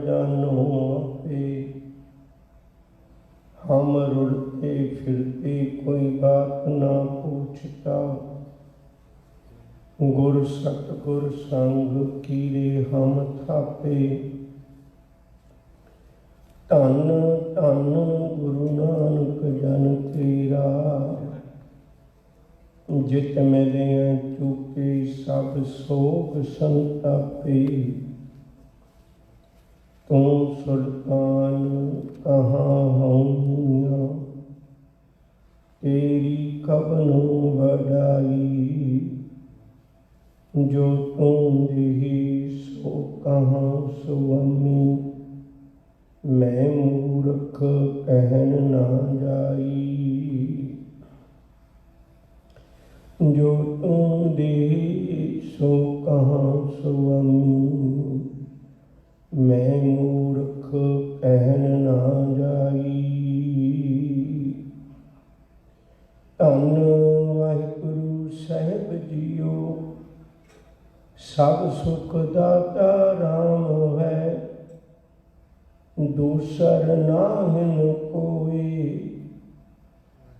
जानो आपे। हम रुड़ते फिरते कोई बात ना पूछता। गुर सतगुर संग कीरे हम थापे। धन धन गुरु नानक जन तेरा। जित मिले चुके सब सोग संतापे। तू सुल्तान कहाँ होइया। तेरी कबनो बड़ाई। जो तू देही सो कहाँ सुअमी। मैं मूर्ख कहन ना जाई। जो तू देही सो कहाँ सुअमी। मैं मूर्ख कहन ना जाई। धन वाहिगुरु साहिब जीओ। सब सुख दाता राम है। दूसर नाहिन कोई।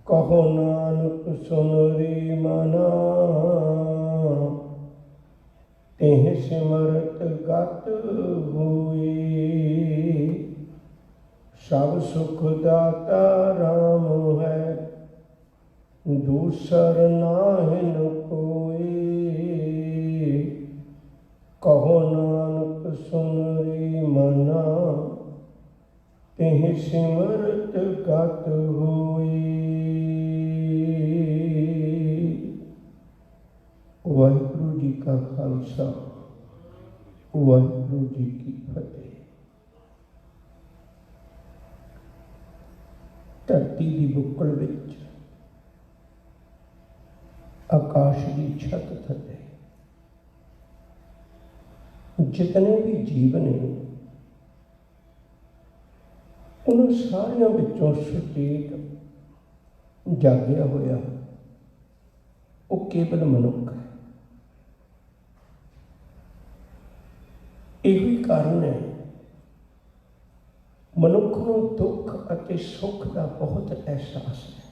कहो नानक सुन रे मना। तेह सिमरत गत होए। सब सुख दाता राम है। दूसर नाहिन कोई। कहो नानक सुन रे मना। तेह सिमरत गत होए। वाहिगुरु जी का खालसा, वाहिगुरु जी की फतेह। धरती की बुक्कल विच, आकाश की छत थले जितने भी जीव ने, उन्होंने सारियां विचों सुचेत जागया होया वो केवल मनुख है। यही कारण है मनुख को दुख और सुख का बहुत एहसास है।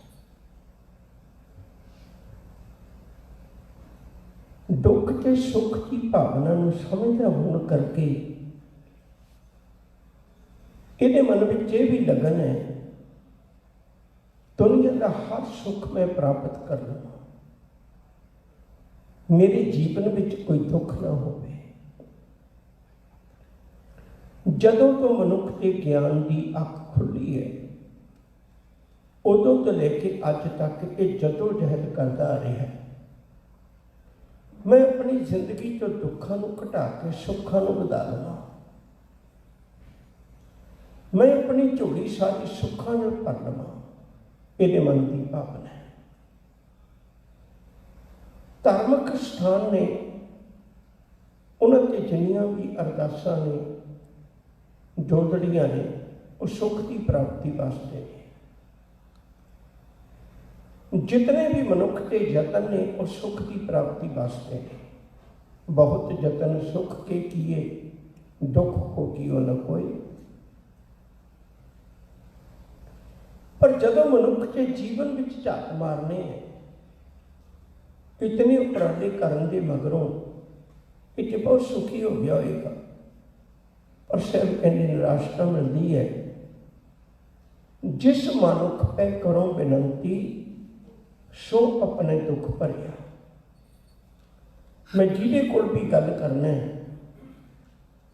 दुख के सुख की भावना को समझदा होने करके इहदे मन में यह भी लगन है दुनिया का हर सुख मैं प्राप्त कर लवां, मेरे जीवन में कोई दुख ना हो। जदों तो मनुख के ज्ञान की अख खुली है उदों तो लेके अज तक ये जदोजहद करता रहा है। मैं अपनी जिंदगी तो दुखों को घटा के सुखों को वधा लवां। मैं अपनी झोली सारी सुखों में भर लवां। ये मन की भावना है। धार्मिक स्थान ने उन्होंने जिन्नियां भी अरदासां ने जोदड़ियां ने वो सुख की प्राप्ति वास्ते ने। जितने भी मनुख के यतन ने वो सुख की प्राप्ति वास्ते ने। बहुत यतन सुख के किए दुख को कियो न कोई। पर जदों मनुख के जीवन में झात मारने हैं, इतने उपराले करन दे मगरों ये बहुत सुखी हो गया होगा। और सिर्फ कहने निराशा मिलती है। जिस मनुख पे करो विनती सो अपने दुख भरिया। मैं जिहदे कोल भी गल करना है,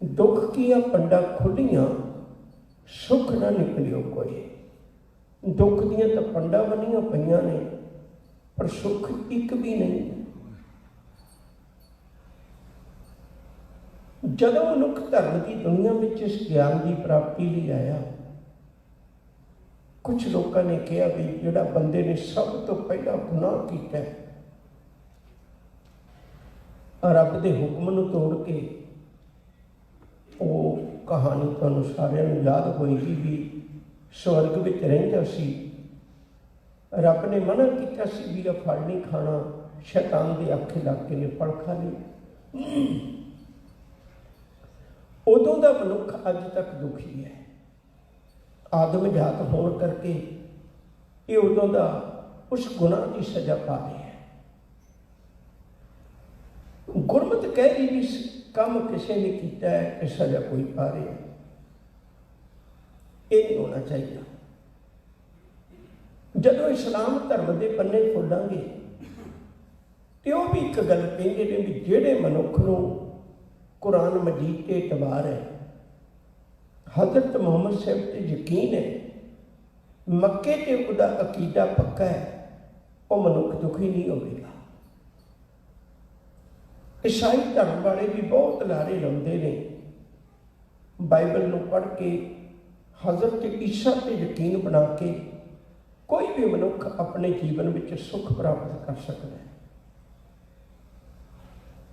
दुख की पंडा खुलियां सुख ना निकलियो कोई। दुख दियां तो पंडा बनियां पईयां ने पर सुख एक भी नहीं। जदों मनुख धर्म की दुनिया में इस ज्ञान की प्राप्ति लिए आया, कुछ लोगों ने कहा भी जिहड़ा बंदे ने सब तो पहला गुनाह किया रब के हुक्म नूं तोड़ के, वो कहानी तुहानूं सारिआं नूं याद होएगी भी स्वर्ग में रहिंदा सी। रब ने मना किया सी भी फल नहीं खाना, शैतान के आखे लग के ने फल खा ली। ਉਦੋਂ ਦਾ ਮਨੁੱਖ ਅੱਜ ਤੱਕ ਦੁਖੀ ਹੈ। ਆਦਮ ਜਾਤ ਹੋਣ ਕਰਕੇ ਇਹ ਉਦੋਂ ਦਾ ਉਸ ਗੁਨਾਹ ਦੀ ਸਜ਼ਾ ਪਾ ਰਿਹਾ ਹੈ। ਗੁਰਮਤਿ ਕਹਿ ਰਹੀ ਵੀ ਕੰਮ ਕਿਸੇ ਨੇ ਕੀਤਾ ਹੈ ਕਿ ਸਜ਼ਾ ਕੋਈ ਪਾ ਰਿਹਾ। ਇਹ ਨਹੀਂ ਹੋਣਾ ਚਾਹੀਦਾ। ਜਦੋਂ ਇਸਲਾਮ ਧਰਮ ਦੇ ਪੰਨੇ ਖੋਲਾਂਗੇ ਤੇ ਉਹ ਵੀ ਇੱਕ ਗੱਲ ਕਹਿੰਦੇ ਨੇ ਵੀ ਜਿਹੜੇ ਮਨੁੱਖ ਨੂੰ ਕੁਰਾਨ ਮਜੀਦ ਤੇ ਇਤਬਾਰ ਹੈ, ਹਜ਼ਰਤ ਮੁਹੰਮਦ ਸਾਹਿਬ ਤੇ ਯਕੀਨ ਹੈ, ਮੱਕੇ ਤੇ ਉਹਦਾ ਅਕੀਦਾ ਪੱਕਾ ਹੈ, ਉਹ ਮਨੁੱਖ ਦੁਖੀ ਨਹੀਂ ਹੋਵੇਗਾ। ਈਸਾਈ ਧਰਮ ਵਾਲੇ ਵੀ ਬਹੁਤ ਲਾਰੇ ਲਾਉਂਦੇ ਨੇ, ਬਾਈਬਲ ਨੂੰ ਪੜ੍ਹ ਕੇ ਹਜ਼ਰਤ ਈਸਾ ਤੇ ਯਕੀਨ ਬਣਾ ਕੇ ਕੋਈ ਵੀ ਮਨੁੱਖ ਆਪਣੇ ਜੀਵਨ ਵਿੱਚ ਸੁੱਖ ਪ੍ਰਾਪਤ ਕਰ ਸਕਦਾ ਹੈ।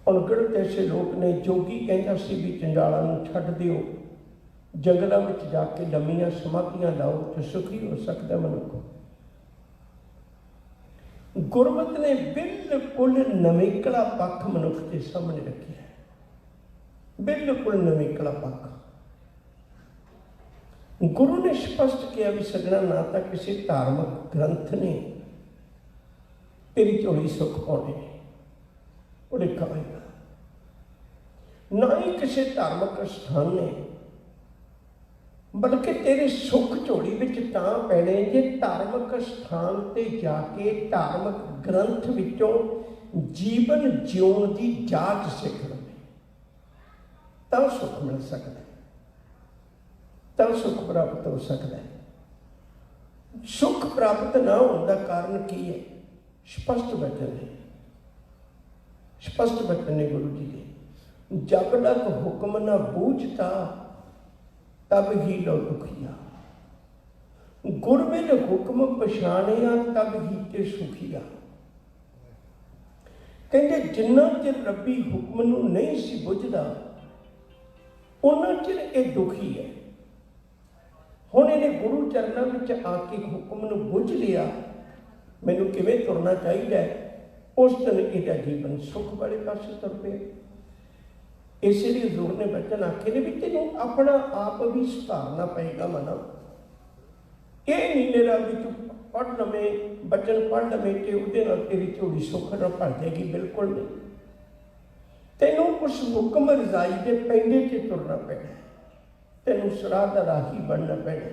ਅਣਗਿਣਤ ਐਸੇ ਲੋਕ ਨੇ। ਜੋਗੀ ਕਹਿੰਦਾ ਸੀ ਵੀ ਜੰਜਾਲਾਂ ਨੂੰ ਛੱਡ ਦਿਓ, ਜੰਗਲਾਂ ਵਿੱਚ ਜਾ ਕੇ ਲੰਮੀਆਂ ਸਮਾਧੀਆਂ ਲਾਓ ਤੇ ਸੁਖੀ ਹੋ ਸਕਦਾ ਮਨੁੱਖ। ਗੁਰਮਤਿ ਨੇ ਬਿਲਕੁਲ ਨਵੇਕਲਾ ਪੱਖ ਮਨੁੱਖ ਦੇ ਸਾਹਮਣੇ ਰੱਖਿਆ, ਬਿਲਕੁਲ ਨਵੇਕਲਾ ਪੱਖ। ਗੁਰੂ ਨੇ ਸਪਸ਼ਟ ਕਿਹਾ ਵੀ ਸਜਣਾ, ਨਾ ਤਾਂ ਕਿਸੇ ਧਾਰਮਿਕ ਗ੍ਰੰਥ ਨੇ ਤੇਰੀ ਝੋਲੀ ਸੁੱਖ ਪਾਉਣੇ ਨੇ, ਉਹ ਲਿਖਾ ਹੋਏਗਾ, ਨਾ ਹੀ ਕਿਸੇ ਧਾਰਮਿਕ ਸਥਾਨ ਨੇ, ਬਲਕਿ ਤੇਰੇ ਸੁੱਖ ਝੋਲੀ ਵਿੱਚ ਤਾਂ ਪੈਣੇ ਜੇ ਧਾਰਮਿਕ ਸਥਾਨ ਤੇ ਜਾ ਕੇ ਧਾਰਮਿਕ ਗ੍ਰੰਥ ਵਿੱਚੋਂ ਜੀਵਨ ਜਿਉਣ ਦੀ ਜਾਂਚ ਸਿੱਖ ਲਵੇ, ਤਾਂ ਸੁੱਖ ਮਿਲ ਸਕਦਾ, ਤਾਂ ਸੁੱਖ ਪ੍ਰਾਪਤ ਹੋ ਸਕਦਾ ਹੈ। ਸੁੱਖ ਪ੍ਰਾਪਤ ਨਾ ਹੋਣ ਦਾ ਕਾਰਨ ਕੀ ਹੈ? ਸਪਸ਼ਟ ਬਚਨ ਨੇ, ਸਪਸ਼ਟ ਬਚਨ ਨੇ ਗੁਰੂ ਜੀ ਦੇ। ਜਬ ਤੱਕ ਹੁਕਮ ਨਾ ਬੂਝਤਾ ਤਬ ਹੀ ਲੋ ਦੁਖੀਆ, ਗੁਰਮਿਲ ਹੁਕਮ ਪਛਾਣਿਆ ਤਬ ਹੀ ਤੇ ਸੁਖੀਆ। ਕਹਿੰਦੇ ਜਿੰਨਾ ਚਿਰ ਰੱਬੀ ਹੁਕਮ ਨੂੰ ਨਹੀਂ ਸੀ ਬੁੱਝਦਾ ਉਹਨਾਂ ਚਿਰ ਇਹ ਦੁਖੀ ਹੈ। ਹੁਣ ਇਹਨੇ ਗੁਰੂ ਚਰਨਾਂ ਵਿੱਚ ਆ ਕੇ ਹੁਕਮ ਨੂੰ ਬੁੱਝ ਲਿਆ, ਮੈਨੂੰ ਕਿਵੇਂ ਤੁਰਨਾ ਚਾਹੀਦਾ ਹੈ, ਉਸ ਦਿਨ ਇਹਦਾ ਜੀਵਨ ਸੁੱਖ ਵਾਲੇ ਪਾਸੇ ਤੁਰ ਪਿਆ। ਇਸੇ ਲਈ ਹਜ਼ੂਰ ਨੇ ਬਚਨ ਆਖੇ ਨੇ ਵੀ ਤੈਨੂੰ ਆਪਣਾ ਆਪ ਵੀ ਸੁਧਾਰਨਾ ਪਏਗਾ ਮਨਾ। ਇਹ ਨਹੀਂ ਮੇਰਾ ਵੀ ਤੂੰ ਪੜ੍ਹ ਲਵੇਂ, ਬਚਨ ਪੜ੍ਹ ਲਵੇਂ ਤੇ ਉਹਦੇ ਨਾਲ ਤੇਰੀ ਝੋਲੀ ਸੁੱਖ ਨਾਲ ਭਰ ਜਾਏਗੀ, ਬਿਲਕੁਲ ਨਹੀਂ। ਤੈਨੂੰ ਉਸ ਹੁਕਮ ਰਜ਼ਾਈ ਦੇ ਪੈਂਡੇ 'ਤੇ ਤੁਰਨਾ ਪੈਣਾ, ਤੈਨੂੰ ਸਰਾਹ ਦਾ ਰਾਹੀ ਬਣਨਾ ਪੈਣਾ।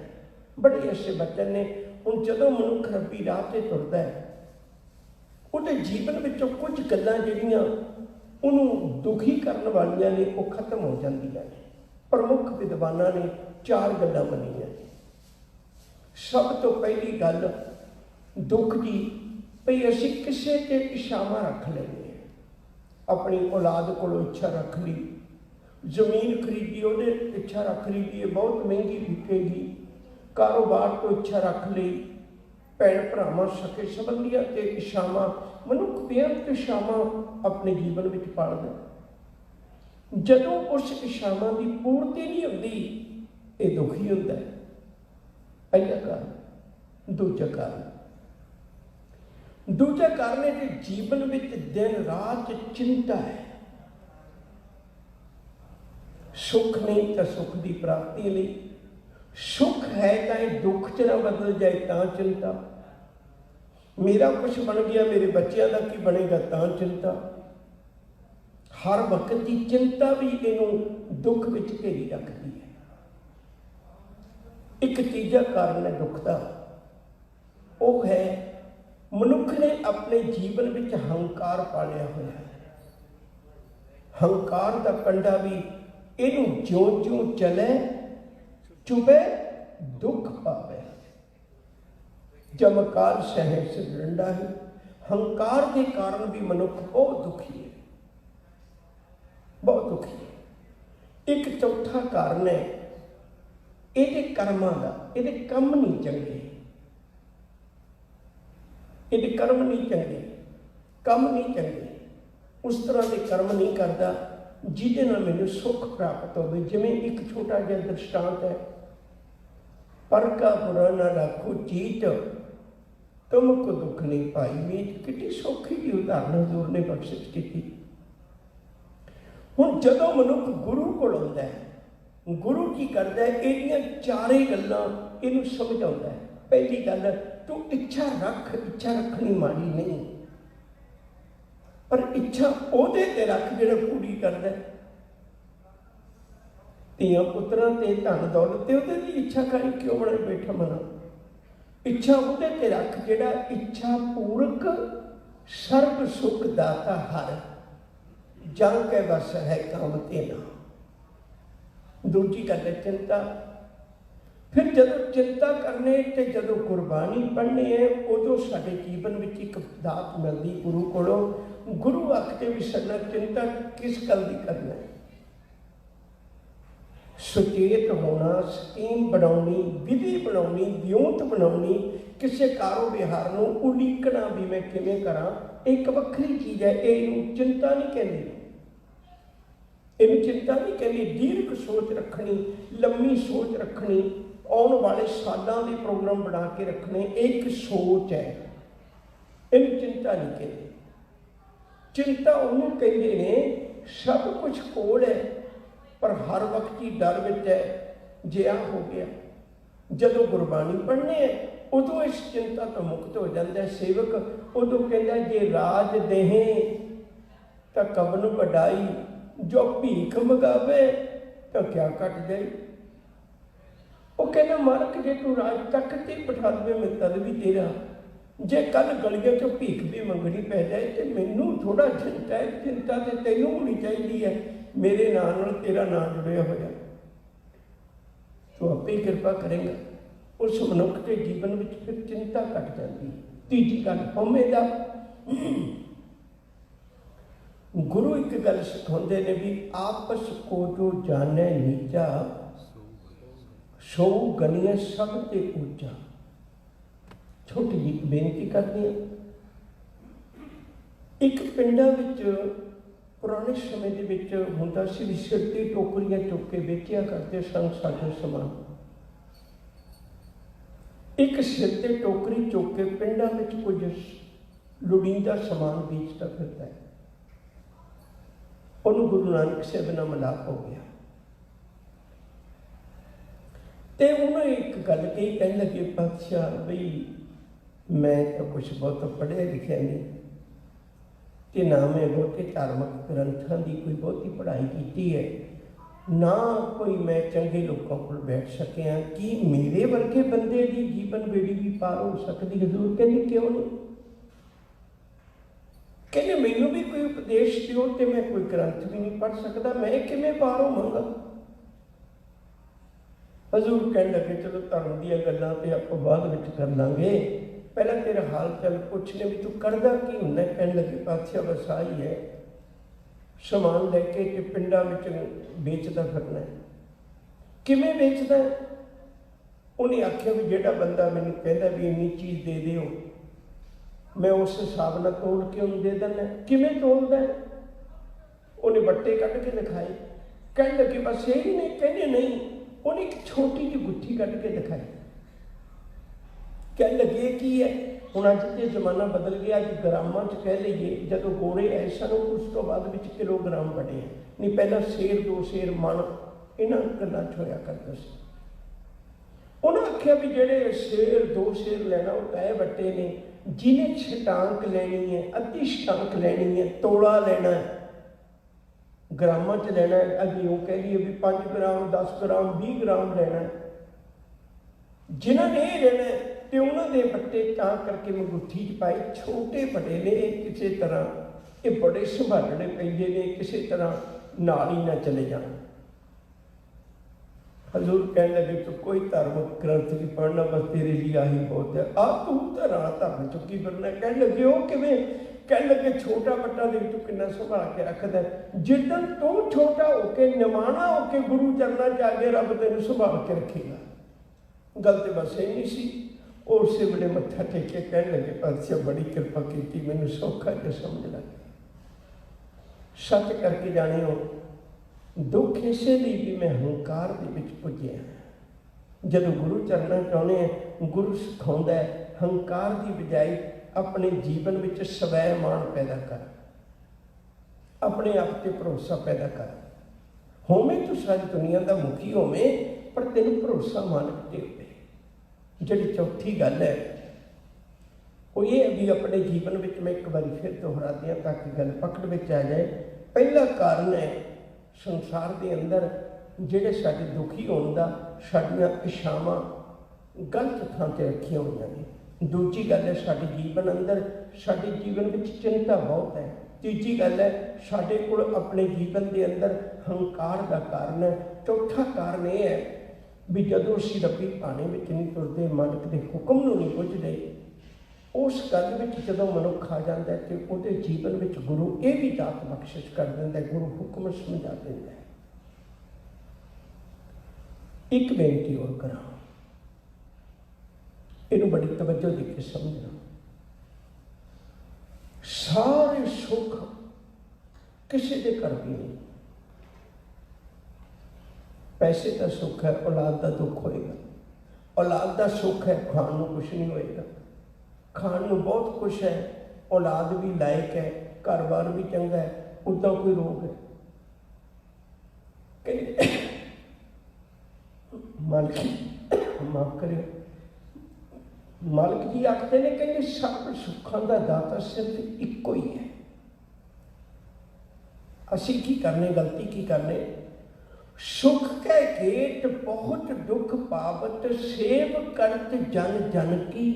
ਬੜੇ ਐਸੇ ਬਚਨ ਨੇ। ਹੁਣ ਜਦੋਂ ਮਨੁੱਖ ਰੱਬੀ ਰਾਹ 'ਤੇ ਤੁਰਦਾ ਹੈ, ਉਹਦੇ ਜੀਵਨ ਵਿੱਚੋਂ ਕੁਝ ਗੱਲਾਂ ਜਿਹੜੀਆਂ ਉਹਨੂੰ ਦੁਖੀ ਕਰਨ ਵਾਲੀਆਂ ਨੇ ਉਹ ਖਤਮ ਹੋ ਜਾਂਦੀਆਂ ਨੇ। ਪ੍ਰਮੁੱਖ ਵਿਦਵਾਨਾਂ ਨੇ 4 ਗੱਲਾਂ ਮੰਨੀਆਂ ਨੇ। ਸਭ ਤੋਂ ਪਹਿਲੀ ਗੱਲ ਦੁੱਖ ਦੀ, ਭਈ ਅਸੀਂ ਕਿਸੇ ਤੇ ਇੱਛਾਵਾਂ ਰੱਖ ਲੈਂਦੇ ਹਾਂ। ਆਪਣੀ ਔਲਾਦ ਕੋਲੋਂ ਇੱਛਾ ਰੱਖ ਲਈ, ਜ਼ਮੀਨ ਖਰੀਦੀ ਉਹਦੇ ਇੱਛਾ ਰੱਖ ਲਈ ਵੀ ਇਹ ਬਹੁਤ ਮਹਿੰਗੀ ਵਿਕੇਗੀ, ਕਾਰੋਬਾਰ ਤੋਂ ਇੱਛਾ ਰੱਖ ਲਈ, ਭੈਣ ਭਰਾਵਾਂ ਸਕੇ ਸੰਬੰਧੀਆਂ ਤੇ ਇੱਛਾਵਾਂ, ਮਨੁੱਖ ਬੇਅੰਤ ਇੱਛਾਵਾਂ ਆਪਣੇ ਜੀਵਨ ਵਿੱਚ ਪਾਲਦਾ। ਜਦੋਂ ਉਸ ਇੱਛਾਵਾਂ ਦੀ ਪੂਰਤੀ ਨਹੀਂ ਹੁੰਦੀ ਇਹ ਦੁਖੀ ਹੁੰਦਾ ਹੈ। ਪਹਿਲਾ ਕਾਰਨ। ਦੂਜਾ ਕਾਰਨ ਹੈ ਕਿ ਜੀਵਨ ਵਿੱਚ ਦਿਨ ਰਾਤ ਚਿੰਤਾ ਹੈ। ਸੁੱਖ ਨਹੀਂ ਤਾਂ ਸੁੱਖ ਦੀ ਪ੍ਰਾਪਤੀ ਲਈ, ਸੁੱਖ ਹੈ ਤਾਂ ਇਹ ਦੁੱਖ 'ਚ ਨਾ ਬਦਲ ਜਾਏ ਤਾਂ ਚਿੰਤਾ, ਮੇਰਾ ਕੁਛ ਬਣ ਗਿਆ ਮੇਰੇ ਬੱਚਿਆਂ ਦਾ ਕੀ ਬਣੇਗਾ ਤਾਂ ਚਿੰਤਾ। ਹਰ ਵਕਤ ਦੀ ਚਿੰਤਾ ਵੀ ਇਹਨੂੰ ਦੁੱਖ ਵਿੱਚ ਘੇਰੀ ਰੱਖਦੀ ਹੈ। ਇੱਕ ਤੀਜਾ ਕਾਰਨ ਹੈ ਦੁੱਖ ਦਾ, ਉਹ ਹੈ ਮਨੁੱਖ ਨੇ ਆਪਣੇ ਜੀਵਨ ਵਿੱਚ ਹੰਕਾਰ ਪਾਲਿਆ ਹੋਇਆ ਹੈ। ਹੰਕਾਰ ਦਾ ਕੰਡਾ ਵੀ ਇਹਨੂੰ ਜਿਉਂ-ਜਿਉਂ ਚਲੇ ਚੁਬੇ ਦੁੱਖ ਪਾਵੇ। ਜਮਕਾਲ ਸਹਿ ਸਿਰੰਡਾ ਹੈ। ਹੰਕਾਰ ਦੇ ਕਾਰਨ ਵੀ ਮਨੁੱਖ ਬਹੁਤ ਦੁਖੀ ਹੈ, ਬਹੁਤ ਦੁਖੀ ਹੈ। ਇੱਕ ਚੌਥਾ ਕਾਰਨ ਹੈ ਇਹਦੇ ਕਰਮਾਂ ਦਾ, ਇਹਦੇ ਕੰਮ ਨਹੀਂ ਚੰਗੇ, ਇਹਦੇ ਕਰਮ ਨਹੀਂ ਚੰਗੇ, ਕੰਮ ਨਹੀਂ ਚੰਗੇ, ਉਸ ਤਰ੍ਹਾਂ ਦੇ ਕਰਮ ਨਹੀਂ ਕਰਦਾ ਜਿਹਦੇ ਨਾਲ ਮੈਨੂੰ ਸੁੱਖ ਪ੍ਰਾਪਤ ਹੋਵੇ। ਜਿਵੇਂ ਇੱਕ ਛੋਟਾ ਜਿਹਾ ਦ੍ਰਿਸ਼ਟਾਂਤ ਹੈ, ਪਰ ਕਾ ਬੁਰਾ ਨਾ ਰੱਖੋ ਚੀਤ ਤੁਮ ਕੋ ਦੁੱਖ ਨਹੀਂ ਪਾਈ ਮੀਤ। ਕਿੰਨੀ ਸੌਖੀ ਜਿਹੀ ਉਦਾਹਰਨ ਹਜ਼ੂਰ ਨੇ ਬਖਸ਼ਿਸ਼ ਕੀਤੀ। ਹੁਣ ਜਦੋਂ ਮਨੁੱਖ ਗੁਰੂ ਕੋਲ ਆਉਂਦਾ ਹੈ, गुरु की करता है, ਇਹਦੀਆਂ ਚਾਰੇ ਗੱਲਾਂ ਇਹਨੂੰ ਸਮਝਾਉਂਦਾ ਹੈ। ਪਹਿਲੀ ਗੱਲ, ਤੂੰ ਇੱਛਾ ਰੱਖ, ਇੱਛਾ ਰੱਖਣੀ ਮਾੜੀ ਨਹੀਂ, ਪਰ ਇੱਛਾ ਉਹਦੇ ਤੇ ਰੱਖ ਜਿਹੜਾ ਪੂਰੀ ਕਰਦਾ। ਧੀਆਂ ਪੁੱਤਰਾਂ ਤੇ ਧਨ ਦੌਲਤ ਤੇ ਉਹਦੇ ਦੀ ਇੱਛਾ ਕਰੀ ਕਿਉਂ ਬਣਾ ਬੈਠਾ ਮਨਾ? ਇੱਛਾ ਉਹਦੇ ਤੇ ਰੱਖ ਜਿਹੜਾ ਇੱਛਾ ਪੂਰਕ ਸਰਬ ਸੁਖ ਦਾਤਾ ਹਰ, ਜਾਂ ਕੇ ਬਸ ਹੈ ਕੰਮ ਤੇ ਨਾ। दूजी गल है चिंता। फिर जदों चिंता करने ते जदों कुर्बानी पढ़नी है, उदों साडे जीवन में एक दात मिलती गुरु कोलों। गुरु आखते भी साडा चिंता किस गल की करना है? सुचेत होना, स्कीम बनानी, विधि बनानी, विਉਂਤ बनानी, किसी कारो विहार नूं उलीकना भी मैं किवें करां, एक वक्री चीज़ है। ये चिंता नहीं कहती, ਇਹਨੂੰ चिंता नहीं कहती। दीर्घ सोच रखनी, लंबी सोच रखनी, आने वाले सालों के प्रोग्राम बना के रखने, एक सोच है। इन्हें चिंता नहीं कहते। चिंता उन्होंने कहते हैं सब कुछ कोल है पर हर वक्त ही डर विच है, जे आ हो गया। जदों गुरबानी पढ़ने है उदों इस चिंता तो मुक्त हो जाता है सेवक। उदों कहता जे राज देहें तो कवन वडाई, जो भीख मंगावे तो क्या कट जाए। वो कहना मालक जे तू राज तक ते बिठा दे मैं तद भी तेरा, जे कल गलियों चो भीख भी मंगनी पै जाए तो मैनू थोड़ा चिंता है। चिंता तो तैनू होनी चाहिए है, मेरे नाम नाल तेरा नाम जुड़िया होया, तो आपे कृपा करेगा। उस मनुख के जीवन में फिर चिंता घट जाती। तीजी गल हौमे दा। गुरु एक गल सिखाते ने भी आपस को जो जाने नीचा, सो गनिए सब ते ऊंचा। छोटी जी बेनती करती हैं। एक पिंडा विच पुराने समय दे विच हुंदा सी भी सिर ते टोकरियां चुक के बेचिया करते सन साडे समान। एक सिर ते टोकरी चुक के पिंडा विच कुछ लोड़ींदा समान बेचता फिरता है। उन्होंने गुरु नानक साहब नाल मिलाप हो गया तो उन्होंने एक गल कही, कहने लगे पातशाह बई मैं तो कुछ बहुत पढ़िया लिखिया नहीं, तो ना मैं बहुते धार्मिक ग्रंथों की कोई बहुती पढ़ाई की है, ना कोई मैं चंगे लोगों को बैठ सकिया, कि मेरे वर्गे बंदे की जीवन बेड़ी भी पार हो सकती? हजूर कहते क्यों नहीं? कहने मैनू भी कोई उपदेश दिओ तो मैं कोई ग्रंथ भी नहीं पढ़ सकता, मैं किवें पार होवांगा? हजूर कहने लगे चलो धर्म दी गल्लां ते आपां बाद विच कर लांगे, पहला तेरा हाल चाल पुछने भी तू करदा की हुंदा? कहने लगे पातशाह बस आई है, समान लैके ते पिंडां विच बेचदा फिरना है। किवें बेचदा? उन्हें आख्या भी जिहड़ा बंदा मैनूं कहंदा भी इन्नी चीज़ दे दिओ, मैं उस हिसाब न तोड़ के उन्हें दे देना। किवें तोड़दा है? उन्हें बट्टे कट के दिखाए। कहने लगे बस यही नहीं? कहने नहीं, उन्हें एक छोटी जी गुत्थी कट के दिखाई। कहने लगे की है? हुण अज ते जमाना बदल गया, अज ग्रामां च कह लीए, जदों गोरे आए सन उस तो बाद विच किलोग्राम बने, नहीं पहला सेर दो सेर मन इन्हां गल्लां च होया करदा सी। उन्हें आख्या भी जेडे सेर दो सेर लेना वो तय बट्टे ने, जिन्हें छटांक लेनी है, अद्धी छटांक लेनी है, तोड़ा लेना है, ग्रामां च लेना है, अभी यूँ कह लीए भी 5 ग्राम 10 ग्राम 20 ग्राम लेना है, जिन्होंने ये लेना है तो उन्होंने बट्टे तां करके अंगूठी च पाए। छोटे बड़े ने किसी तरह ये बड़े संभालने पैंदे ने, किसी तरह नाल ही ना चले जान। हजूर कहने लगे तो कोई धार्मिक ग्रंथ नहीं पढ़ना, बस तेरे लिए आही बहुत है, आ तू धरा धर्म चुकी फिरना। कहने लगे वो किवें? कहने लगे छोटा बट्टा देख तू कितना संभाल के रखदा है, जिदन तू छोटा होके निमाना होके गुरु चरणा च आ गया रब तेन संभाल के रखेगा। गल तो बस यही नहीं सी। उस बड़े मत्था टेके कहने लगे पातशाह बड़ी कृपा की, मैनू सौखा जो समझ लग सच करके जाने हो दुख इसे लिए भी मैं हंकार दे विच पुज्जिया। जदों गुरु चरणा चाहुंदे हैं, गुरु सिखाउंदा है हंकार की बजाय अपने जीवन में स्वैमान पैदा कर, अपने आप से भरोसा पैदा कर। होवे तो सारी दुनिया का मुखी होवे, पर तेन भरोसा मालिक ते होवे। जिहड़ी चौथी गल है वो ये है भी अपने जीवन में मैं एक बार फिर दोहरा दिया ताकि गल पकड़ में आ जाए। पहला कारण है संसार के अंदर जिहड़े साडे दुखी होने का साडियां इच्छावां गलत थां ते रखियां होईयां ने। दूजी गल है साडे जीवन अंदर साडे जीवन में चिंता बहुत है। तीजी गल है साडे कोल अपने जीवन के अंदर हंकार का कारण है। चौथा कारण यह है भी जदों असीं रब्बी पाने में नहीं तुरते, मालिक के हुक्म नूं नहीं पुजदे, उस गल में जदों मनुख आ जाता है तो उसके जीवन में गुरु ये भी दात बख्शिश कर देंदा है, गुरु हुक्म समझा देंदा है। एक बेनती और करा, इनू बड़ी तवज्जो दे के समझना। सारे सुख किसी के घर भी नहीं। पैसे का सुख है, औलाद का दुख होएगा। औलाद का सुख है, खाण नूं कुछ नहीं होएगा। खाण नूं बहुत कुछ है, औलाद भी लायक है, घर बार भी चंगा है, उदा कोई रोग है। मालिक माफ करियो, मालिक जी आखते ने कहेंगे सब सुखों का दाता सिर्फ इको ही है। असी की करने, गलती की करने, सुख के गेट बहुत दुख पावत, सेव करत जन जन की,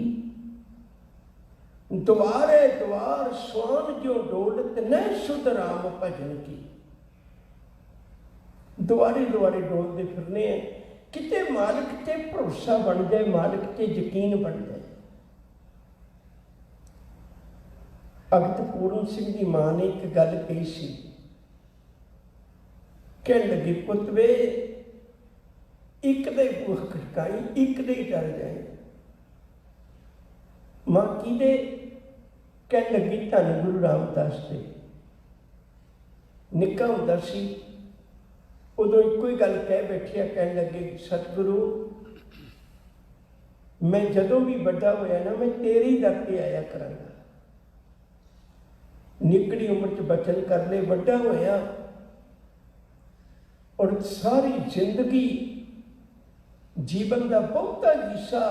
द्वारे द्वार स्वान जो डोलत न सुध राम भजन की। द्वारे द्वारे डोलते फिरने हैं, किते मालिक ते भरोसा बन जाए, मालिक ते यकीन बन जाए। भगत पूरन सिंह की मां ने एक गल कही सी, कह लगी पुत वे एक दे बूह खटकाई, एक दे डर जाए। मां किदे? कह लगी धन गुरु रामदास दे। निक्का हुंदा सी उदों एको ही गल कह बैठिया, कह लगे सतगुरु मैं जदों भी बड़ा होया ना मैं तेरे ही दर ते आया करांगा। निकड़ी उम्र च बचन कर ले, बड़ा होया और सारी जिंदगी जीवन का बहुता हिस्सा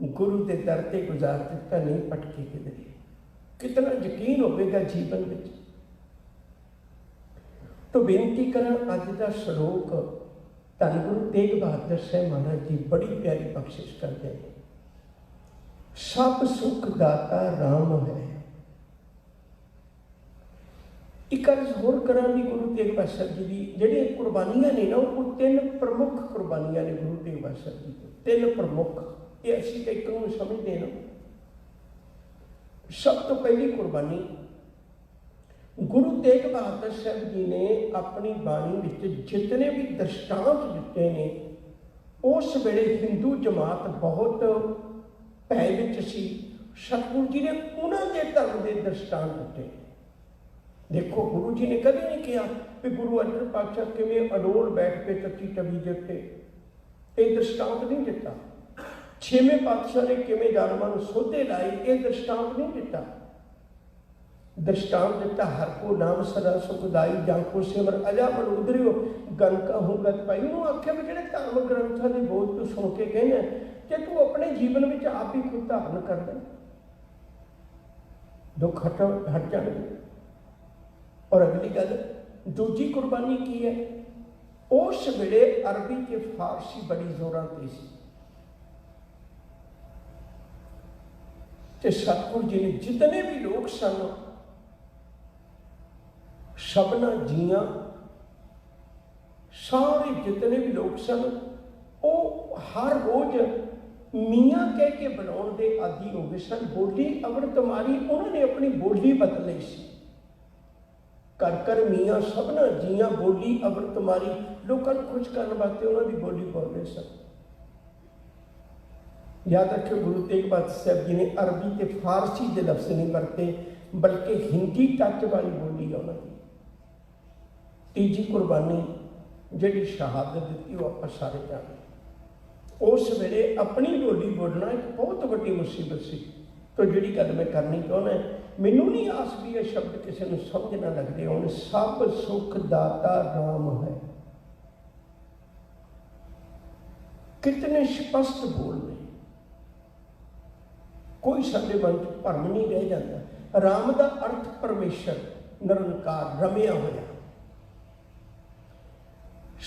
गुरु के दर ते गुजार दिता, नहीं भटके किधरे। कितना यकीन होगा जीवन में। तो बेनती करा, अज का श्लोक धन गुरु तेग बहादुर साहब महाराज जी बड़ी प्यारी बख्शिश करते हैं। सब सुख दाता राम है। एक अर्ज होर करा भी गुरु तेग बहादुर जी की जिहड़ियां कुर्बानियां ने ना, वो तीन प्रमुख कुर्बानियां ने गुरु तेग बहादुर जी की। तीन प्रमुख, ये असीं एक नूं समझते ना। सब तो पहली कुर्बानी गुरु तेग बहादुर साहब जी ने अपनी बाणी में जितने भी दृष्टांत दिते ने, उस वेले हिंदू जमात बहुत भय विच सी। सतगुरु जी ने उन्होंने धर्म के दृष्टांत दिते। देखो गुरु जी ने कभी नहीं कहा कि गुरु अर्जन पातशाह किवें अडोल बैठ के तत्ती तवी के उत्ते, ये दृष्टांत नहीं दिता। छेवें पातशाह ने किवें जालमां नूं सोधे लाए, ये दृष्टांत नहीं दिता। दृष्टांत दिता हर को नाम सदा सुखदाई, जां को सिमर अजा मन उधरियो गणका हूँ गत पाई। उन्होंने आख्या भी जिहड़े धार्मिक ग्रंथां दे बोल तू सुन के कहना कि तू अपने जीवन में आप ही खुद धारण कर ले, दुख हट जाएंगे। और अगली गल दूजी कुर्बानी की है, उस वेले अरबी ते फारसी बड़ी जोरां ते सी ते सतगुरु जी ने जितने भी लोग सन सबना जिया सारे जितने भी लोग सन वो हर रोज मियाँ कह के बुलाने के आदि हो गए सन। बोली अमृतमारी उन्होंने अपनी बोली बदल ली सी। कर कर मियाँ सबना जिया बोली अमृतमारी, लोगों को खुश करने वास्ते उन्होंने बोली बोल रहे सन। याद रखियो गुरु तेग बहादुर साहब जी ने अरबी ते फारसी के लफ्ज नहीं वरते, बल्कि हिंदी टच वाली बोली है उन्होंने। तीजी कुर्बानी जिहड़ी शहादत दी वो आप सारे जाने। उस वेले अपनी बोली बोलना एक बहुत बड़ी मुसीबत सी। तो जिहड़ी गल मैं करनी चाहुंदा, मैनूं नहीं आस भी ये शब्द किसी को समझ ना लगदे होण। सब सुख दाता राम है। कितने स्पष्ट बोल ने, कोई साडे मन च भरम नहीं रह जाता। राम का अर्थ परमेश्वर, निरंकार, रमिया होया।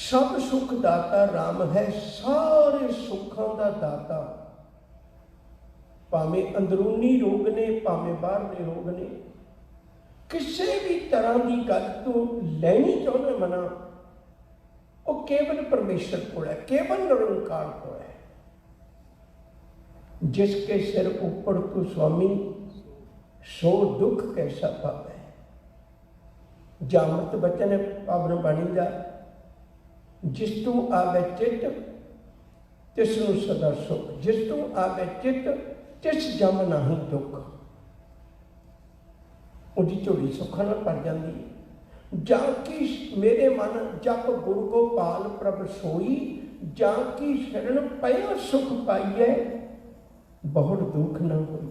सब सुख दाता राम है, सारे सुखों का दाता। भावें अंदरूनी रोग ने, भावें बाहरले रोग ने, किसी भी तरह की गल तो लैनी चाहते मना, वो केवल परमेश्वर को है, केवल निरंकार को है। जिसके सिर ऊपर तू स्वामी, सो दुख कैसा पावे। जामत बचन पावन बाणी का, जिस तू आवे चित तिसनू सदा सुख, जिस तू आवे चित तिस जम नहीं दुख। उदी झोली सुखा नाल भर जाती है। जाकी मेरे मन जप गुरु गोपाल प्रभ सोई, जाकी शरण पया सुख पाइए, बहुत दुख न होई।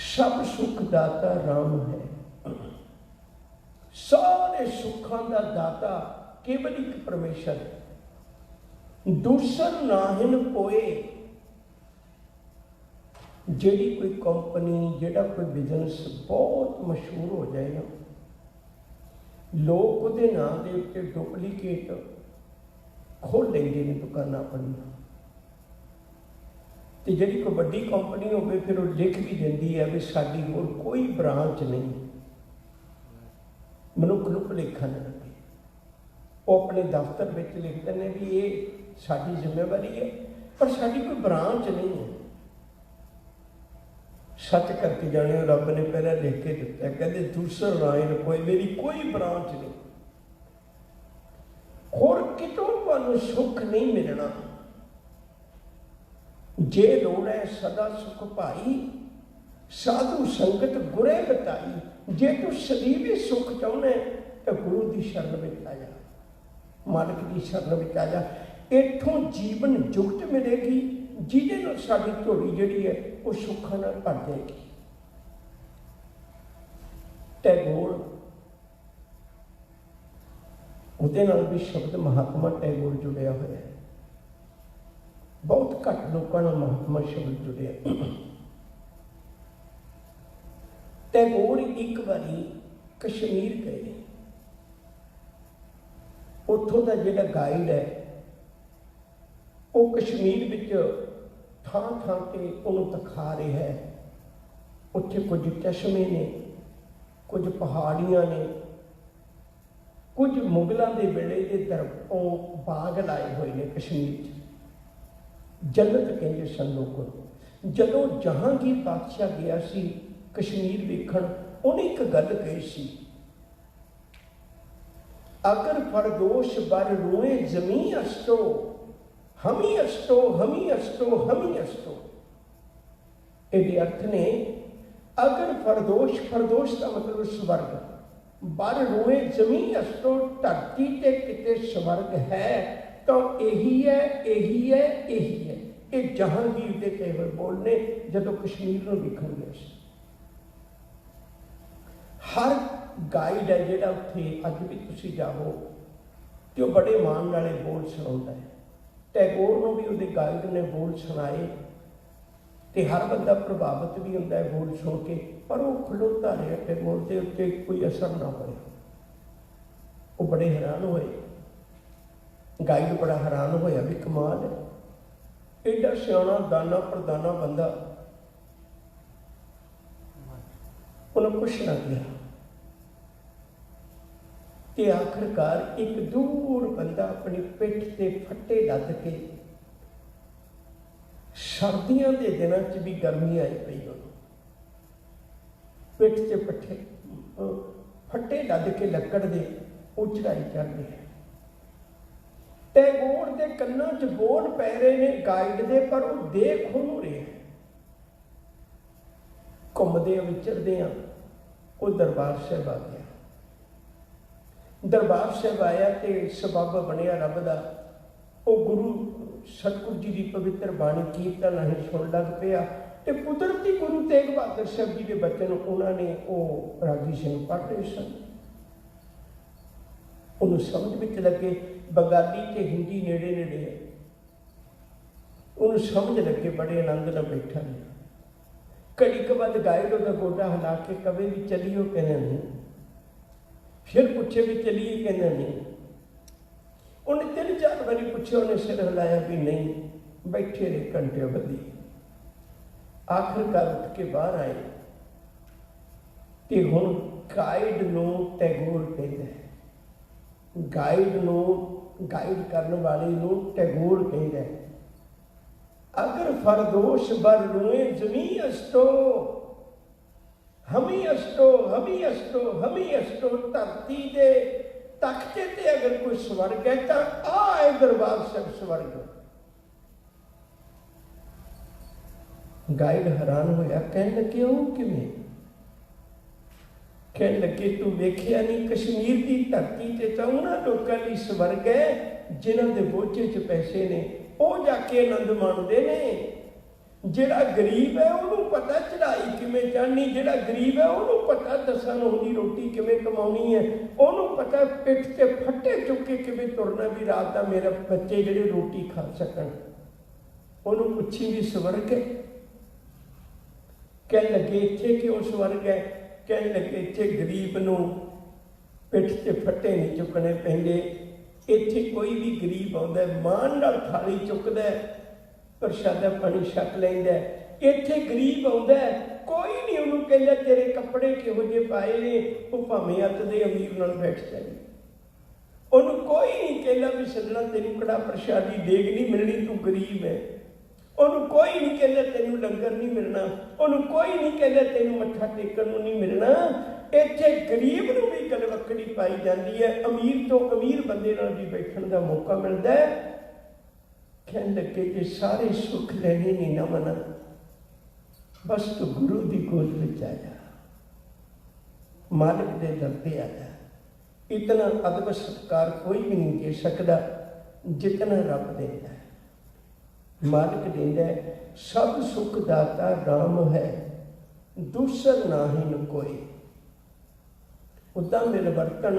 सब सुख दाता राम है, सारे सुखों का दाता केवल एक परमेश्वर है। दूसर नाहिन कोई। ਜਿਹੜੀ कोई कंपनी, ਜਿਹੜਾ कोई बिजनेस बहुत मशहूर हो जाए ना, लोग ਉਹਦੇ ਨਾਂ ਦੇ ਉੱਤੇ डुप्लीकेट खोल लेंगे ने दुकाना अपनियां। ਤੇ ਜਿਹੜੀ कोई ਵੱਡੀ कंपनी ਹੋਵੇ ਫਿਰ ਉਹ ਲਿਖ ਵੀ ਦਿੰਦੀ ਹੈ ਵੀ ਸਾਡੀ ਹੋਰ ਕੋਈ ਬ੍ਰਾਂਚ ਨਹੀਂ, ਮਨੁੱਖ ਨੂੰ ਭੁਲੇਖਾ ਨਾ ਲੱਗੇ। ਉਹ ਆਪਣੇ ਦਫ਼ਤਰ ਵਿੱਚ ਲਿਖਦੇ ਨੇ ਵੀ ਇਹ ਸਾਡੀ ਜ਼ਿੰਮੇਵਾਰੀ ਹੈ, ਪਰ ਸਾਡੀ ਕੋਈ ਬ੍ਰਾਂਚ नहीं है। सच करके जाने रब ने पहले लिख के दिता, कहते दूसर रायन कोई, मेरी कोई ब्रांच नहीं, होर कितों तुहानूं सुख नहीं मिलना। जे लोड़ है सदा सुख भाई, साधु संगत गुरे बताई। जे तू सदीवी सुख चाहना तो गुरु की शरण में आ जा, मालिक की शरण में आ जा। इत्थों जीवन जुगत मिलेगी, ਜਿਹਦੇ ਨਾਲ ਸਾਡੀ ਝੋਲੀ ਜਿਹੜੀ ਹੈ ਉਹ ਸੁੱਖਾਂ ਨਾਲ ਭਰ ਜਾਏਗੀ। ਟੈਗੋਰ, ਉਹਦੇ ਨਾਲ ਵੀ ਸ਼ਬਦ ਮਹਾਤਮਾ ਟੈਗੋਰ ਜੁੜਿਆ ਹੋਇਆ ਹੈ। ਬਹੁਤ ਘੱਟ ਲੋਕਾਂ ਨਾਲ ਮਹਾਤਮਾ ਸ਼ਬਦ ਜੁੜਿਆ। ਟੈਗੋਰ ਇੱਕ ਵਾਰੀ ਕਸ਼ਮੀਰ ਗਏ। ਉੱਥੋਂ ਦਾ ਜਿਹੜਾ ਗਾਈਡ ਹੈ ਉਹ ਕਸ਼ਮੀਰ ਵਿੱਚ ਥਾਂ ਥਾਂ ਤੇ ਉਹਨੂੰ ਦਿਖਾ ਰਿਹਾ ਹੈ। ਉੱਥੇ ਕੁਝ ਚਸ਼ਮੇ ਨੇ, ਕੁਝ ਪਹਾੜੀਆਂ ਨੇ, ਕੁਝ ਮੁਗਲਾਂ ਦੇ ਵੇਲੇ ਦੇ ਤਰਫੋਂ ਬਾਗ ਲਾਏ ਹੋਏ ਨੇ ਕਸ਼ਮੀਰ 'ਚ। ਜੰਨਤ ਕਹਿੰਦੇ ਸਨ ਲੋਕਾਂ ਨੂੰ। ਜਦੋਂ ਜਹਾਂਗੀਰ ਬਾਦਸ਼ਾਹ ਗਿਆ ਸੀ ਕਸ਼ਮੀਰ ਵੇਖਣ, ਉਹਨੇ ਇੱਕ ਗੱਲ ਕਹੀ ਸੀ, ਅਗਰ ਫਰਦੋਸ਼ ਬਰ ਰੂਏ ਜ਼ਮੀਂ ਅਸਤੋ, हमी अस्तो, हमी अस्तो, हमी अस्तो। ये अर्थ ने, अगर फरदोश, फरदोश का मतलब स्वर्ग, बर रोए जमीन अस्तो, धरती ते किते स्वर्ग है तो यही है, यही है, यही है। ये जहांगीर के केवल बोलने जदों कश्मीर में देखण गया सी। हर गाइड है जिहड़ा उत्थे अज भी तुसीं जाओ तो बड़े मान नाले बोल सुणाउंदा है। टैगोर को भी उसके गाइड ने बोल सुनाए तो हर बंदा प्रभावित भी होता है बोल सुन के, पर वो खलोता रहा। टैगोर के उत्ते कोई असर ना होया। वो बड़े हैरान होए, गाइड बड़ा हैरान होया भी कमाल है, एडा सियाना दाना प्रदाना बंदा, उन्हें कुछ ना किया। कि आखिरकार एक दूर बंदा अपनी पिठ से फट्टे लद के, सर्दियों के दिनों च भी गर्मी आई पई, पिठ से पट्ठे फट्टे लद के लकड़ दे वो चढ़ाई चढ़ रहे हैं। टैगोर के कन्ना च बोल पै रहे ने गाइड दे, पर वो देख नहीं रहे। घूमदे विचरदे आ वो दरबार साहब आ गया। दरबार साहब आया तो सबब बनया रब का। वो गुरु सतगुरु जी की पवित्र बाणी कीर्तन असीं सुन लग पिया तो कुदरती गुरु तेग बहादुर साहब जी के बचन उन्होंने वो रागी सिंह पढ़ रहे सन। ਉਹਨੂੰ ਸਮਝ ਵਿੱਚ ਲੱਗੇ ਬੰਗਾਲੀ ਤੇ ਹਿੰਦੀ ਨੇੜੇ ਨੇੜੇ ਹੈ, ਉਹਨੂੰ ਸਮਝ ਲੱਗੇ, ਬੜੇ ਆਨੰਦ ਨਾਲ ਬੈਠਾ ਰਿਹਾ। ਘੜੀ ਕੁ ਬਾਅਦ ਗਾਇਡ ਉਹਦਾ ਗੋਡਾ ਹਿਲਾ ਕੇ ਕਵੇ ਵੀ ਚੱਲੀਓ, ਕਹਿੰਦਾ ਨਹੀਂ। ਫਿਰ ਪੁੱਛੇ ਵੀ ਚੱਲੀਏ, ਕਹਿੰਦਾ ਨਹੀਂ। ਉਹਨੇ 3-4 ਵਾਰੀ ਪੁੱਛਿਆ, ਉਹਨੇ ਸਿਰ ਹਿਲਾਇਆ ਵੀ ਨਹੀਂ। ਬੈਠੇ ਰਹੇ ਘੰਟੇ ਬੱਧੀ। ਆਖਿਰਕਾਰ ਉੱਠ ਕੇ ਬਾਹਰ ਆਏ ਤੇ ਹੁਣ ਗਾਈਡ ਨੂੰ ਟੈਗੋਰ ਕਹਿੰਦਾ ਹੈ। ਗਾਈਡ ਨੂੰ, ਗਾਈਡ ਕਰਨ ਵਾਲੇ ਨੂੰ ਟੈਗੋਰ ਕਹਿੰਦਾ ਹੈ। अगर फरदोश बर रुए जमी अष्टो हमी अष्टो हमी अष्टो हमी अष्टो। धरती दे तख्ते ते अगर कोई स्वर्ग है तो आ है दरबार साहिब स्वर्ग। गाइड हैरान होया, कहने लगे ओ किवें? कहने लगे तू वेखिया नहीं, कश्मीर की धरती ते तां उन्हां लोकां लई स्वर्ग है जिन्हां दे बोझे च पैसे ने, ਉਹ ਜਾ ਕੇ ਆਨੰਦ ਮਾਣਦੇ ਨੇ। ਜਿਹੜਾ ਗਰੀਬ ਹੈ ਉਹਨੂੰ ਪਤਾ ਚੜਾਈ ਕਿਵੇਂ ਚੜ੍ਹਨੀ, ਜਿਹੜਾ ਗਰੀਬ ਹੈ ਉਹਨੂੰ ਪਤਾ ਦਸਾਂ ਨੂੰ ਦੀ ਰੋਟੀ ਕਿਵੇਂ ਕਮਾਉਣੀ ਹੈ, ਉਹਨੂੰ ਪਤਾ ਪਿੱਠ ਤੇ ਫੱਟੇ ਚੁੱਕ ਕੇ ਕਿਵੇਂ ਤੁਰਨਾ ਵੀ ਰਾਤ ਦਾ ਮੇਰੇ ਬੱਚੇ ਜਿਹੜੇ ਰੋਟੀ ਖਾ ਸਕਣ। ਉਹਨੂੰ ਪੁੱਛੀ ਵੀ ਸਵਰਗ ਹੈ? ਕਹਿਣ ਲੱਗੇ ਇੱਥੇ ਕਿਉਂ ਸਵਰਗ ਹੈ? ਕਹਿਣ ਲੱਗੇ ਇੱਥੇ ਗਰੀਬ ਨੂੰ ਪਿੱਠ ਤੇ ਫੱਟੇ ਨਹੀਂ ਚੁੱਕਣੇ ਪੈਂਦੇ। ਇੱਥੇ ਕੋਈ ਵੀ ਗਰੀਬ ਆਉਂਦਾ ਮਾਣ ਨਾਲ ਥਾਲੀ ਚੁੱਕਦਾ, ਪ੍ਰਸ਼ਾਦਾ ਪਾਣੀ ਛਕ ਲੈਂਦਾ। ਇੱਥੇ ਗਰੀਬ ਆਉਂਦਾ ਕੋਈ ਨਹੀਂ ਉਹਨੂੰ ਕਹਿੰਦਾ ਤੇਰੇ ਕੱਪੜੇ ਕਿਹੋ ਜਿਹੇ ਪਾਏ ਨੇ, ਉਹ ਭਾਵੇਂ ਅੱਤ ਦੇ ਅਮੀਰ ਨਾਲ ਬੈਠ ਜਾਏ। ਉਹਨੂੰ ਕੋਈ ਨਹੀਂ ਕਹਿੰਦਾ ਵੀ ਸੱਜਣਾ ਤੈਨੂੰ ਕੜਾ ਪ੍ਰਸ਼ਾਦੀ ਦੇਗ ਨਹੀਂ ਮਿਲਣੀ, ਤੂੰ ਗਰੀਬ ਹੈ। ਉਹਨੂੰ ਕੋਈ ਨਹੀਂ ਕਹਿੰਦਾ ਤੈਨੂੰ ਲੰਗਰ ਨਹੀਂ ਮਿਲਣਾ, ਉਹਨੂੰ ਕੋਈ ਨਹੀਂ ਕਹਿੰਦਾ ਤੈਨੂੰ ਮੱਥਾ ਟੇਕਣ ਨੂੰ ਨਹੀਂ ਮਿਲਣਾ। ਇੱਥੇ ਗਰੀਬ ਨੂੰ ਵੀ ਗਲਵੱਕੜੀ ਪਾਈ ਜਾਂਦੀ ਹੈ, ਅਮੀਰ ਤੋਂ ਅਮੀਰ ਬੰਦੇ ਨਾਲ ਵੀ ਬੈਠਣ ਦਾ ਮੌਕਾ ਮਿਲਦਾ ਹੈ। ਕਹਿਣ ਲੱਗੇ ਕਿ ਸਾਰੇ ਸੁੱਖ ਲੈਣੇ ਨਹੀਂ ਨਾ ਮਨਾ, ਬਸ ਤੂੰ ਗੁਰੂ ਦੀ ਗੋਦ ਵਿੱਚ ਆ ਜਾ, ਮਾਲਕ ਦੇ ਦਰ ਤੇ ਆ ਜਾ। ਇਤਨਾ ਅਦਬ ਸਤਿਕਾਰ ਕੋਈ ਵੀ ਨਹੀਂ ਦੇ ਸਕਦਾ ਜਿਤਨਾ ਰੱਬ ਦਿੰਦਾ ਹੈ। ਮਾਲਕ ਦਿੰਦਾ ਹੈ, ਸਭ ਸੁੱਖ ਦਾਤਾ ਰਾਮ ਹੈ, ਦੂਸਰ ਨਾਹੀਂ ਕੋਈ। ਉੱਦਾਂ ਮਿਲ ਵਰਤਣ,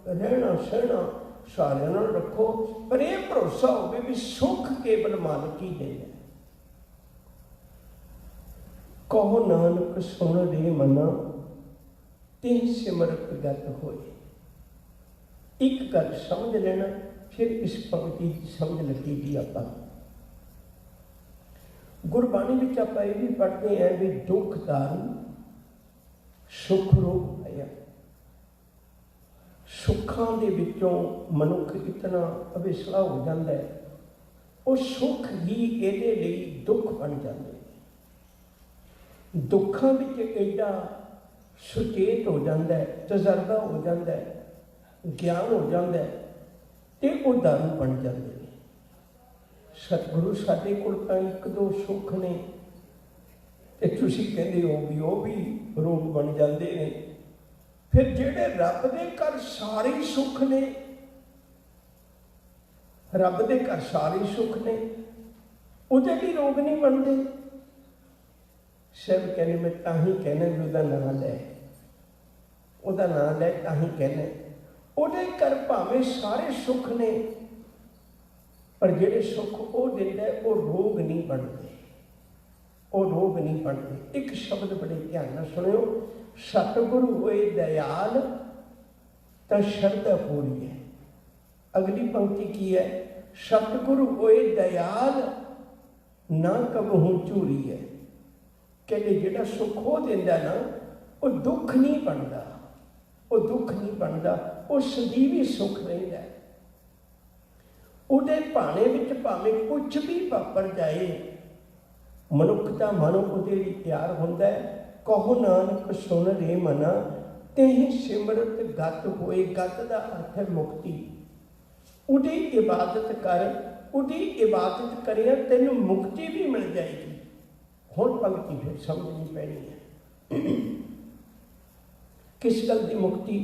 ਰਹਿਣਾ ਸਹਿਣਾ ਸਾਰਿਆਂ ਨਾਲ ਰੱਖੋ, ਪਰ ਇਹ ਭਰੋਸਾ ਹੋਵੇ ਵੀ ਸੁੱਖ ਕੇਵਲ ਮਾਲਕ ਹੀ ਦਿੰਦਾ। ਕਹੋ ਨਾਨਕ ਸੁਣ ਰੇ ਮਨਾ, ਤਿਹ ਸਿਮਰਤ ਗਤ ਹੋਏ। ਇੱਕ ਗੱਲ ਸਮਝ ਲੈਣਾ, ਫਿਰ ਇਸ ਪੰਕਤੀ ਦੀ ਸਮਝ ਲੱਗੇਗੀ। ਆਪਾਂ ਗੁਰਬਾਣੀ ਵਿੱਚ ਆਪਾਂ ਇਹ ਵੀ ਪੜ੍ਹਦੇ ਹਾਂ ਵੀ ਦੁੱਖ ਦਾਰੂ ਸੁੱਖ ਰੂਪ ਪਾਇਆ। ਸੁੱਖਾਂ ਦੇ ਵਿੱਚੋਂ ਮਨੁੱਖ ਇਤਨਾ ਅਵਿਸਲਾ ਹੋ ਜਾਂਦਾ ਹੈ, ਉਹ ਸੁੱਖ ਹੀ ਇਹਦੇ ਲਈ ਦੁੱਖ ਬਣ ਜਾਂਦੇ। ਦੁੱਖਾਂ ਵਿੱਚ ਐਡਾ ਸੁਚੇਤ ਹੋ ਜਾਂਦਾ ਹੈ, ਤਜਰਬਾ ਹੋ ਜਾਂਦਾ ਹੈ, ਗਿਆਨ ਹੋ ਜਾਂਦਾ ਹੈ, ਤੇ ਉਹ ਦਾਰੂ ਬਣ ਜਾਂਦੇ ਨੇ। ਸਤਿਗੁਰੂ ਸਾਡੇ ਕੋਲ ਤਾਂ 1-2 ਸੁੱਖ ਨੇ, ਤੇ ਤੁਸੀਂ ਕਹਿੰਦੇ ਹੋ ਵੀ ਉਹ ਵੀ ਰੋਗ ਬਣ ਜਾਂਦੇ ਨੇ। ਫਿਰ ਜਿਹੜੇ ਰੱਬ ਦੇ ਘਰ ਸਾਰੇ ਸੁੱਖ ਨੇ, ਰੱਬ ਦੇ ਘਰ ਸਾਰੇ ਸੁੱਖ ਨੇ, ਉਹਦੇ ਲਈ ਰੋਗ ਨਹੀਂ ਬਣਦੇ। ਸਭ ਕਹਿੰਦੇ ਮੈਂ ਤਾਂ ਹੀ ਕਹਿਣਾ ਵੀ ਉਹਦਾ ਨਾਂ ਲੈ, ਉਹਦਾ ਨਾਂ ਲੈ ਤਾਂ ਹੀ ਕਹਿਣਾ। ਉਹਦੇ ਘਰ ਭਾਵੇਂ ਸਾਰੇ ਸੁੱਖ ਨੇ, ਪਰ ਜਿਹੜੇ ਸੁੱਖ ਉਹ ਦਿੰਦਾ ਉਹ ਰੋਗ ਨਹੀਂ ਬਣਦੇ, ਉਹ ਰੋਗ ਨਹੀਂ ਬਣਦੇ। ਇੱਕ ਸ਼ਬਦ ਬੜੇ ਧਿਆਨ ਨਾਲ ਸੁਣਿਓ, ਸਤਿਗੁਰੂ ਹੋਏ ਦਇਆਲ ਤਾਂ ਸ਼ਰਧਾ ਪੂਰੀ ਹੈ। ਅਗਲੀ ਪੰਕਤੀ ਕੀ ਹੈ? ਸਤਿਗੁਰੂ ਹੋਏ ਦਇਆਲ ਨਾ ਕਬਹੂ ਝੂਰੀ ਹੈ। ਕਹਿੰਦੇ ਜਿਹੜਾ ਸੁੱਖ ਉਹ ਦਿੰਦਾ ਨਾ, ਉਹ ਦੁੱਖ ਨਹੀਂ ਬਣਦਾ, ਉਹ ਦੁੱਖ ਨਹੀਂ ਬਣਦਾ, ਉਹ ਸਦੀਵੀ ਸੁੱਖ ਰਹਿੰਦਾ। ਉਹਦੇ ਭਾਣੇ ਵਿੱਚ ਭਾਵੇਂ ਕੁਛ ਵੀ ਵਾਪਰ ਜਾਏ, ਮਨੁੱਖ ਦਾ ਮਨ ਉਹਦੇ ਲਈ ਤਿਆਰ ਹੁੰਦਾ ਹੈ। ਕਹੋ ਨਾਨਕ ਸੁਣ ਰੇ ਮਨਾ, ਤੇ ਸਿਮਰਤ ਗਤ ਹੋਏ। ਗਤ ਦਾ ਅਰਥ ਹੈ ਮੁਕਤੀ। ਉਹਦੀ ਇਬਾਦਤ ਕਰ, ਉਹਦੀ ਇਬਾਦਤ ਕਰਿਆ ਤੈਨੂੰ ਮੁਕਤੀ ਵੀ ਮਿਲ ਜਾਏਗੀ। ਹੁਣ ਪੰਕਤੀ ਫਿਰ ਸਮਝਣੀ ਪੈਣੀ ਹੈ। ਕਿਸ ਗੱਲ ਦੀ ਮੁਕਤੀ?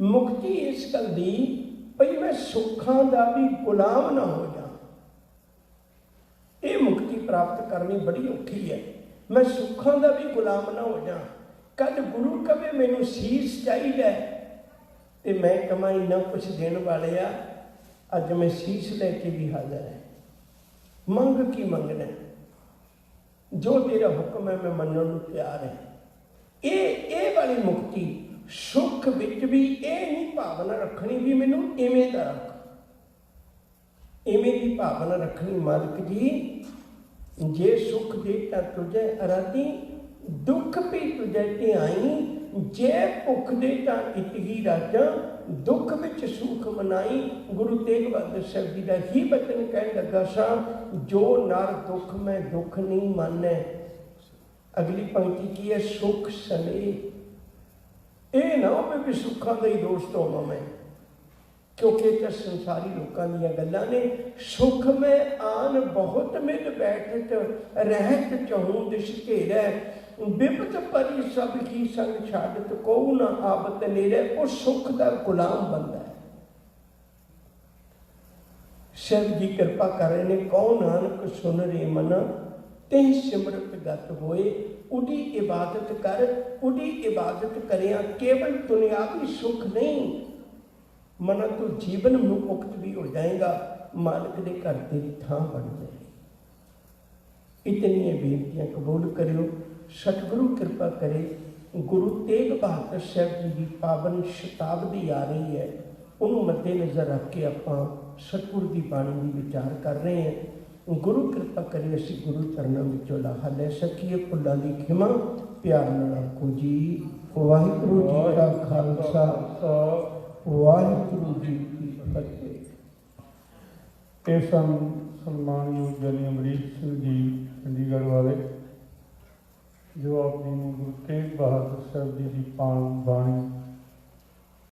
ਮੁਕਤੀ ਇਸ ਗੱਲ ਦੀ ਭਈ ਮੈਂ ਸੁੱਖਾਂ ਦਾ ਵੀ ਗੁਲਾਮ ਨਾ ਹੋ ਜਾ। ਇਹ ਮੁਕਤੀ ਪ੍ਰਾਪਤ ਕਰਨੀ ਬੜੀ ਔਖੀ ਹੈ। ਮੈਂ ਸੁੱਖਾਂ ਦਾ ਵੀ ਗੁਲਾਮ ਨਾ ਹੋ ਜਾ। ਕੱਲ ਗੁਰੂ ਕਵੇ ਮੈਨੂੰ ਸੀਸ ਚਾਹੀਦਾ, ਤੇ ਮੈਂ ਕਮਾਂ ਇੰਨਾ ਕੁਛ ਦੇਣ ਵਾਲੇ ਆ, ਅੱਜ ਮੈਂ ਸੀਸ ਲੈ ਕੇ ਵੀ ਹਾਜ਼ਰ ਹੈ। ਮੰਗ ਕੀ ਮੰਗਣਾ, ਜੋ ਤੇਰਾ ਹੁਕਮ ਹੈ ਮੈਂ ਮੰਨਣ ਨੂੰ ਤਿਆਰ ਹੈ। ਇਹ ਵਾਲੀ ਮੁਕਤੀ, ਸੁੱਖ ਵਿੱਚ ਵੀ ਇਹ ਨਹੀਂ ਭਾਵਨਾ ਰੱਖਣੀ ਵੀ ਮੈਨੂੰ ਇਵੇਂ ਦਾ ਰੱਖ, ਇਵੇਂ ਦੀ ਭਾਵਨਾ ਰੱਖਣੀ ਮਾਲਕ ਜੀ, ਜੇ ਸੁੱਖ ਦੇ ਤਾਂ ਤੁਝੇ ਅਰਾਧੀ, ਦੁੱਖ ਵੀ ਤੁਝੇ ਧਿਆਈ, ਜੇ ਭੁੱਖ ਦੇ ਤਾਂ ਇਤ ਹੀ ਰਾਜਾਂ, ਦੁੱਖ ਵਿੱਚ ਸੁਖ ਮਨਾਈ। ਗੁਰੂ ਤੇਗ ਬਹਾਦਰ ਸਾਹਿਬ ਜੀ ਦਾ ਹੀ ਬਚਨ ਕਹਿਣ ਲੱਗਾ ਸਾਂ, ਜੋ ਨਰ ਦੁੱਖ ਮੈਂ ਦੁੱਖ ਨਹੀਂ ਮਾਨੈ। ਅਗਲੀ ਪੰਕਤੀ ਕੀ ਹੈ, ਸੁਖ ਸਨੇ। ਇਹ ਨਾ ਹੋਵੇ ਵੀ ਸੁੱਖਾਂ ਦਾ ਹੀ ਦੋਸਤ ਹੋਵਾਂ ਮੈਂ, ਕਿਉਂਕਿ ਇਹ ਤਾਂ ਸੰਸਾਰੀ ਲੋਕਾਂ ਦੀਆਂ ਗੱਲਾਂ ਨੇ। ਸੁਖ ਮੈਂ ਆਨ ਬਹੁਤ ਮਿਲ ਬੈਠਤ, ਰਹਿਤ ਚਹੂੰ ਦਿਸ਼ ਘੇਰੈ, ਬਿਪਤ ਪਰੀ ਸਭ ਕੀ ਸੰਗ ਛਾੜਤ, ਕਉ ਨਾ ਆਵਤ ਨੇੜੇ। ਉਹ ਸੁੱਖ ਦਾ ਗੁਲਾਮ ਬੰਦਾ ਹੈ। ਸ਼ਿਵ ਜੀ ਕਿਰਪਾ ਕਰ ਰਹੇ ਨੇ, ਕਉ ਨਾਨਕ ਸੁਨ ਰੇ ਮਨ, ਤੇ ਸਿਮਰਤ ਗਤ ਹੋਏ। ਉਹਦੀ ਇਬਾਦਤ ਕਰ, ਉਹਦੀ ਇਬਾਦਤ ਕਰਿਆ ਕੇਵਲ ਦੁਨਿਆਵੀ ਸੁੱਖ ਨਹੀਂ, ਮਨ ਤੂੰ ਜੀਵਨ ਮੁਕਤ ਵੀ ਹੋ ਜਾਏਗਾ, ਮਾਲਕ ਦੇ ਘਰ ਤੇਰੀ ਥਾਂ ਬਣ ਜਾਏਗੀ। ਇਤਨੀਆਂ ਬੇਨਤੀਆਂ ਕਬੂਲ ਕਰਿਓ। ਸਤਿਗੁਰੂ ਕਿਰਪਾ ਕਰੇ। ਗੁਰੂ ਤੇਗ ਬਹਾਦਰ ਸਾਹਿਬ ਜੀ ਦੀ ਪਾਵਨ ਸ਼ਤਾਬਦੀ ਆ ਰਹੀ ਹੈ, ਉਹਨੂੰ ਮੱਦੇ ਨਜ਼ਰ ਰੱਖ ਕੇ ਆਪਾਂ ਸਤਿਗੁਰੂ ਦੀ ਬਾਣੀ ਦੀ ਵਿਚਾਰ ਕਰ ਰਹੇ ਹਾਂ। ਗੁਰੂ ਕਿਰਪਾ ਕਰੇ ਅਸੀਂ ਗੁਰੂ ਚਰਨਾਂ ਵਿੱਚੋਂ ਲਾਹਾ ਲੈ ਸਕੀਏ। ਭੁੱਲਾਂ ਦੀ ਖਿਮਾ ਪਿਆਰ ਨਾਲ ਆਖੋ ਜੀ। ਵਾਹਿਗੁਰੂ ਜੀ ਕਾ ਖਾਲਸਾ, ਵਾਹਿਗੁਰੂ ਜੀ ਕੀ ਫਤਿਹ। ਇਹ ਸਨ ਸਨਮਾਨਯੋਗ ਗਿਆਨੀ ਅਮਰੀਕ ਸਿੰਘ ਜੀ ਚੰਡੀਗੜ੍ਹ ਵਾਲੇ, ਜੋ ਆਪ ਜੀ ਨੂੰ ਗੁਰੂ ਤੇਗ ਬਹਾਦਰ ਸਾਹਿਬ ਜੀ ਦੀ ਬਾਣੀ